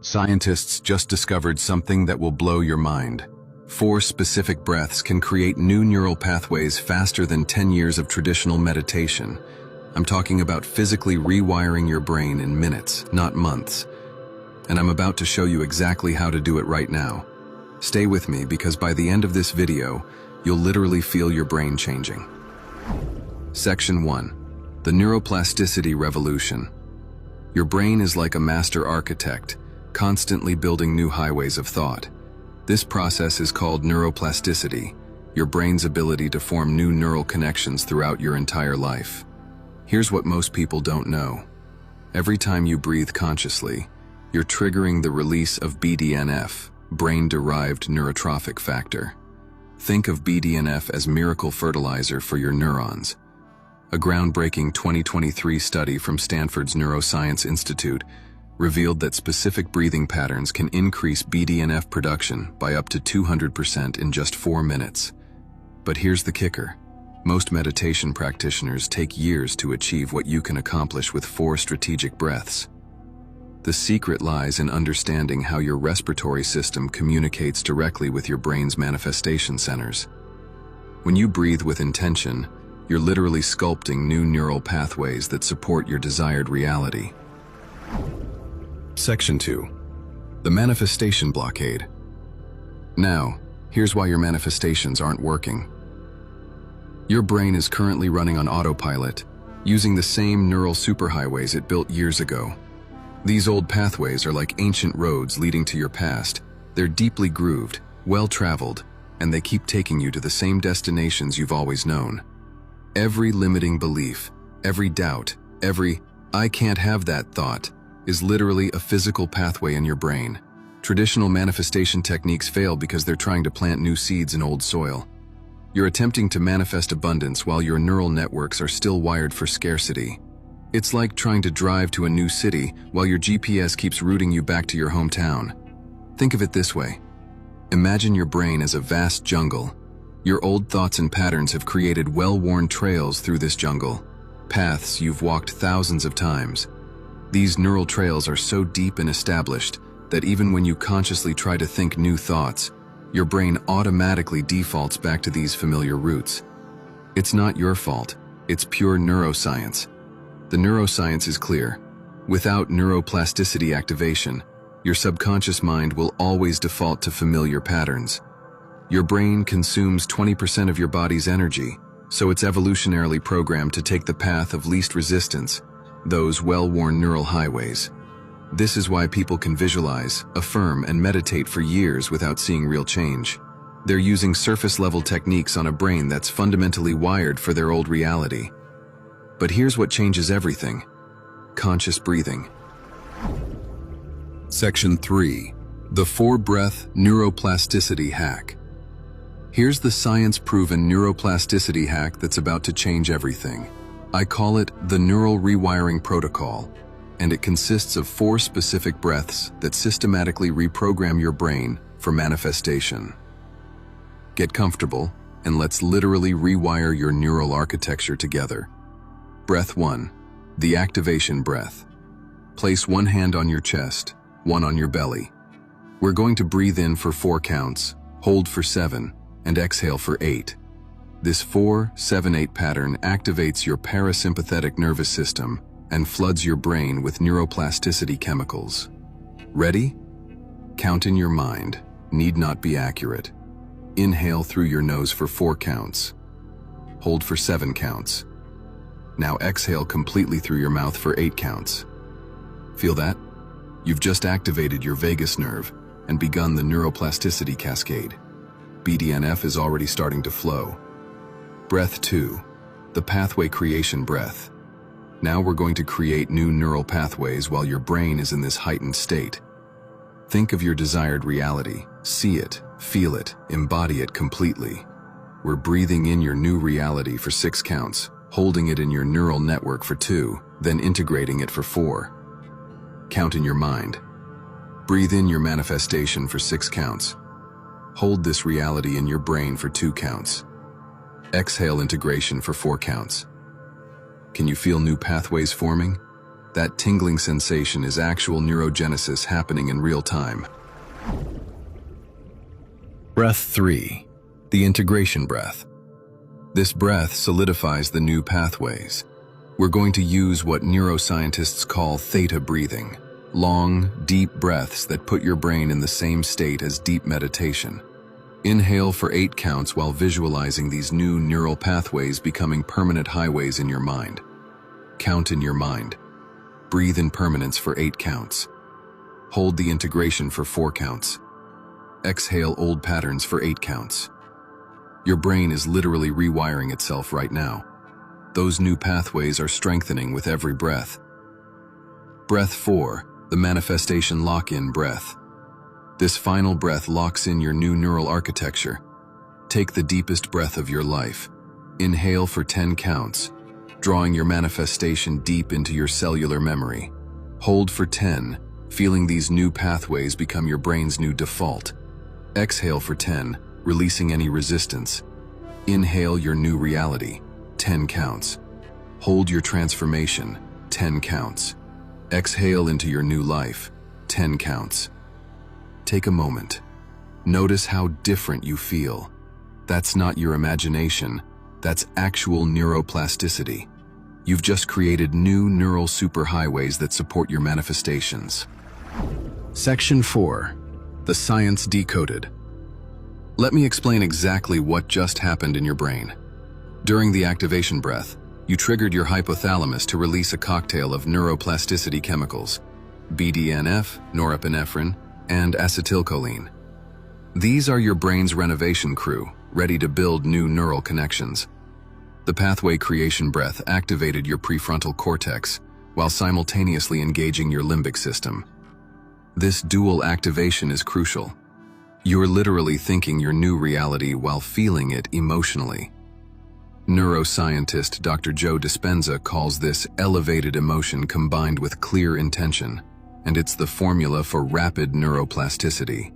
Scientists just discovered something that will blow your mind. 4 specific breaths can create new neural pathways faster than 10 years of traditional meditation. I'm talking about physically rewiring your brain in minutes, not months. And I'm about to show you exactly how to do it right now. Stay with me because by the end of this video, you'll literally feel your brain changing. Section 1. The Neuroplasticity Revolution. Your brain is like a master architect, constantly building new highways of thought. This process is called neuroplasticity, your brain's ability to form new neural connections throughout your entire life. Here's what most people don't know. Every time you breathe consciously, you're triggering the release of BDNF, brain-derived neurotrophic factor. Think of BDNF as miracle fertilizer for your neurons. A groundbreaking 2023 study from Stanford's Neuroscience Institute revealed that specific breathing patterns can increase BDNF production by up to 200% in just 4 minutes. But here's the kicker. Most meditation practitioners take years to achieve what you can accomplish with 4 strategic breaths. The secret lies in understanding how your respiratory system communicates directly with your brain's manifestation centers. When you breathe with intention, you're literally sculpting new neural pathways that support your desired reality. Section 2. The Manifestation Blockade. Now, here's why your manifestations aren't working. Your brain is currently running on autopilot, using the same neural superhighways it built years ago. These old pathways are like ancient roads leading to your past. They're deeply grooved, well-traveled, and they keep taking you to the same destinations you've always known. Every limiting belief, every doubt, every "I can't have that" thought is literally a physical pathway in your brain. Traditional manifestation techniques fail because they're trying to plant new seeds in old soil. You're attempting to manifest abundance while your neural networks are still wired for scarcity. It's like trying to drive to a new city while your GPS keeps routing you back to your hometown. Think of it this way. Imagine your brain as a vast jungle. Your old thoughts and patterns have created well-worn trails through this jungle, paths you've walked thousands of times. These neural trails are so deep and established that even when you consciously try to think new thoughts, your brain automatically defaults back to these familiar routes. It's not your fault, it's pure neuroscience. The neuroscience is clear. Without neuroplasticity activation, your subconscious mind will always default to familiar patterns. Your brain consumes 20% of your body's energy, so it's evolutionarily programmed to take the path of least resistance, those well-worn neural highways. This is why people can visualize, affirm, and meditate for years without seeing real change. They're using surface-level techniques on a brain that's fundamentally wired for their old reality. But here's what changes everything: conscious breathing. Section 3. The 4-breath neuroplasticity hack. Here's the science-proven neuroplasticity hack that's about to change everything. I call it the Neural Rewiring Protocol, and it consists of 4 specific breaths that systematically reprogram your brain for manifestation. Get comfortable, and let's literally rewire your neural architecture together. Breath 1. The activation breath. Place 1 hand on your chest, 1 on your belly. We're going to breathe in for 4 counts, hold for 7, and exhale for 8. This 4-7-8 pattern activates your parasympathetic nervous system and floods your brain with neuroplasticity chemicals. Ready? Count in your mind, need not be accurate. Inhale through your nose for 4 counts. Hold for 7 counts. Now exhale completely through your mouth for 8 counts. Feel that? You've just activated your vagus nerve and begun the neuroplasticity cascade. BDNF is already starting to flow. Breath 2. The pathway creation breath. Now we're going to create new neural pathways while your brain is in this heightened state. Think of your desired reality. See it, feel it, embody it completely. We're breathing in your new reality for 6 counts, holding it in your neural network for 2, then integrating it for 4. Count in your mind. Breathe in your manifestation for 6 counts. Hold this reality in your brain for 2 counts. Exhale integration for 4 counts. Can you feel new pathways forming? That tingling sensation is actual neurogenesis happening in real time. Breath 3. The integration breath. This breath solidifies the new pathways. We're going to use what neuroscientists call theta breathing, long, deep breaths that put your brain in the same state as deep meditation. Inhale for 8 counts while visualizing these new neural pathways becoming permanent highways in your mind. Count in your mind. Breathe in permanence for 8 counts. Hold the integration for 4 counts. Exhale old patterns for 8 counts. Your brain is literally rewiring itself right now. Those new pathways are strengthening with every breath. Breath 4, the manifestation lock-in breath. This final breath locks in your new neural architecture. Take the deepest breath of your life. Inhale for 10 counts, drawing your manifestation deep into your cellular memory. Hold for 10, feeling these new pathways become your brain's new default. Exhale for 10, releasing any resistance. Inhale your new reality, 10 counts. Hold your transformation, 10 counts. Exhale into your new life, 10 counts. Take a moment. Notice how different you feel. That's not your imagination, that's actual neuroplasticity. You've just created new neural superhighways that support your manifestations. Section 4. The science decoded. Let me explain exactly what just happened in your brain. During the activation breath, you triggered your hypothalamus to release a cocktail of neuroplasticity chemicals, BDNF, norepinephrine, and acetylcholine. These are your brain's renovation crew, ready to build new neural connections. The pathway creation breath activated your prefrontal cortex while simultaneously engaging your limbic system. This dual activation is crucial. You're literally thinking your new reality while feeling it emotionally. Neuroscientist Dr. Joe Dispenza calls this elevated emotion combined with clear intention, and it's the formula for rapid neuroplasticity.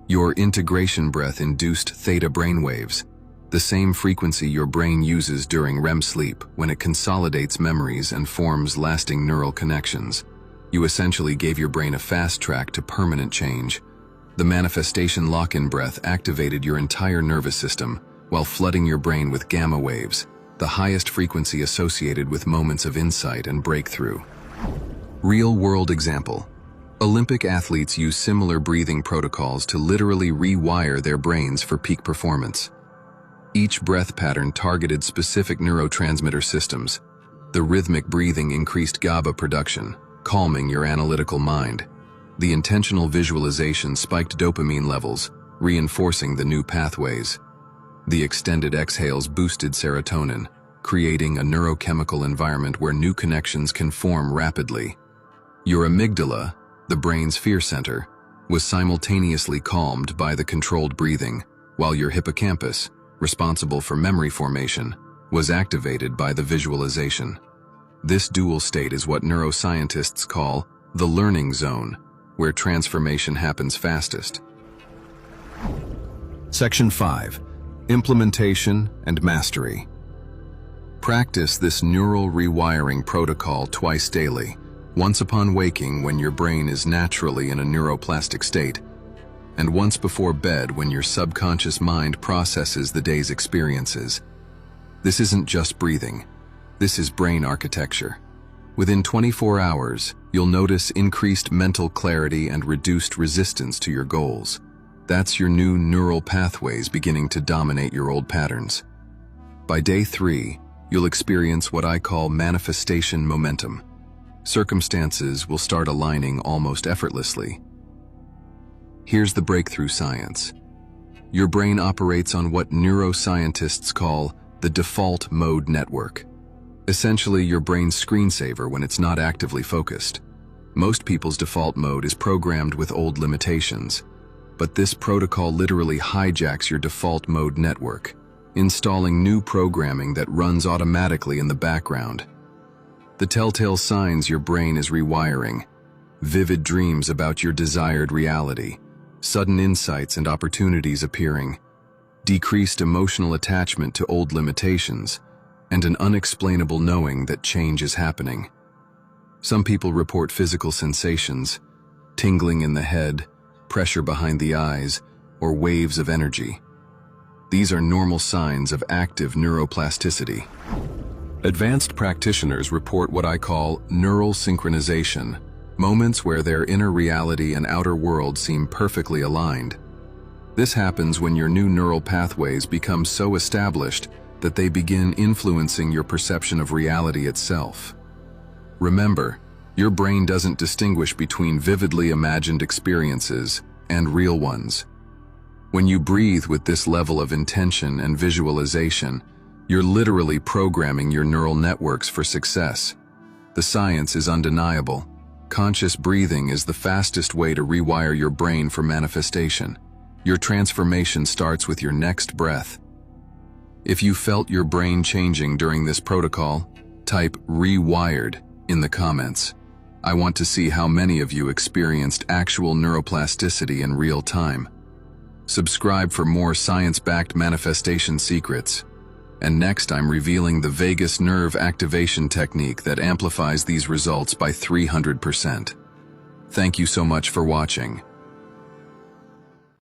Your integration breath induced theta brainwaves, the same frequency your brain uses during REM sleep when it consolidates memories and forms lasting neural connections. You essentially gave your brain a fast track to permanent change. The manifestation lock-in breath activated your entire nervous system while flooding your brain with gamma waves, the highest frequency associated with moments of insight and breakthrough. Real-world example. Olympic athletes use similar breathing protocols to literally rewire their brains for peak performance. Each breath pattern targeted specific neurotransmitter systems. The rhythmic breathing increased GABA production, calming your analytical mind. The intentional visualization spiked dopamine levels, reinforcing the new pathways. The extended exhales boosted serotonin, creating a neurochemical environment where new connections can form rapidly. Your amygdala, the brain's fear center, was simultaneously calmed by the controlled breathing, while your hippocampus, responsible for memory formation, was activated by the visualization. This dual state is what neuroscientists call the learning zone, where transformation happens fastest. Section 5. Implementation and mastery. Practice this neural rewiring protocol twice daily, once upon waking when your brain is naturally in a neuroplastic state, and once before bed when your subconscious mind processes the day's experiences. This isn't just breathing. This is brain architecture. Within 24 hours, you'll notice increased mental clarity and reduced resistance to your goals. That's your new neural pathways beginning to dominate your old patterns. By day 3, you'll experience what I call manifestation momentum. Circumstances will start aligning almost effortlessly. Here's the breakthrough science. Your brain operates on what neuroscientists call the default mode network. Essentially, your brain's screensaver when it's not actively focused. Most people's default mode is programmed with old limitations, but this protocol literally hijacks your default mode network, installing new programming that runs automatically in the background. The telltale signs your brain is rewiring: vivid dreams about your desired reality, sudden insights and opportunities appearing, decreased emotional attachment to old limitations, and an unexplainable knowing that change is happening. Some people report physical sensations, tingling in the head, pressure behind the eyes, or waves of energy. These are normal signs of active neuroplasticity. Advanced practitioners report what I call neural synchronization, moments where their inner reality and outer world seem perfectly aligned. This happens when your new neural pathways become so established that they begin influencing your perception of reality itself. Remember, your brain doesn't distinguish between vividly imagined experiences and real ones. When you breathe with this level of intention and visualization, you're literally programming your neural networks for success. The science is undeniable. Conscious breathing is the fastest way to rewire your brain for manifestation. Your transformation starts with your next breath. If you felt your brain changing during this protocol, type "rewired" in the comments. I want to see how many of you experienced actual neuroplasticity in real time. Subscribe for more science-backed manifestation secrets. And next, I'm revealing the vagus nerve activation technique that amplifies these results by 300%. Thank you so much for watching.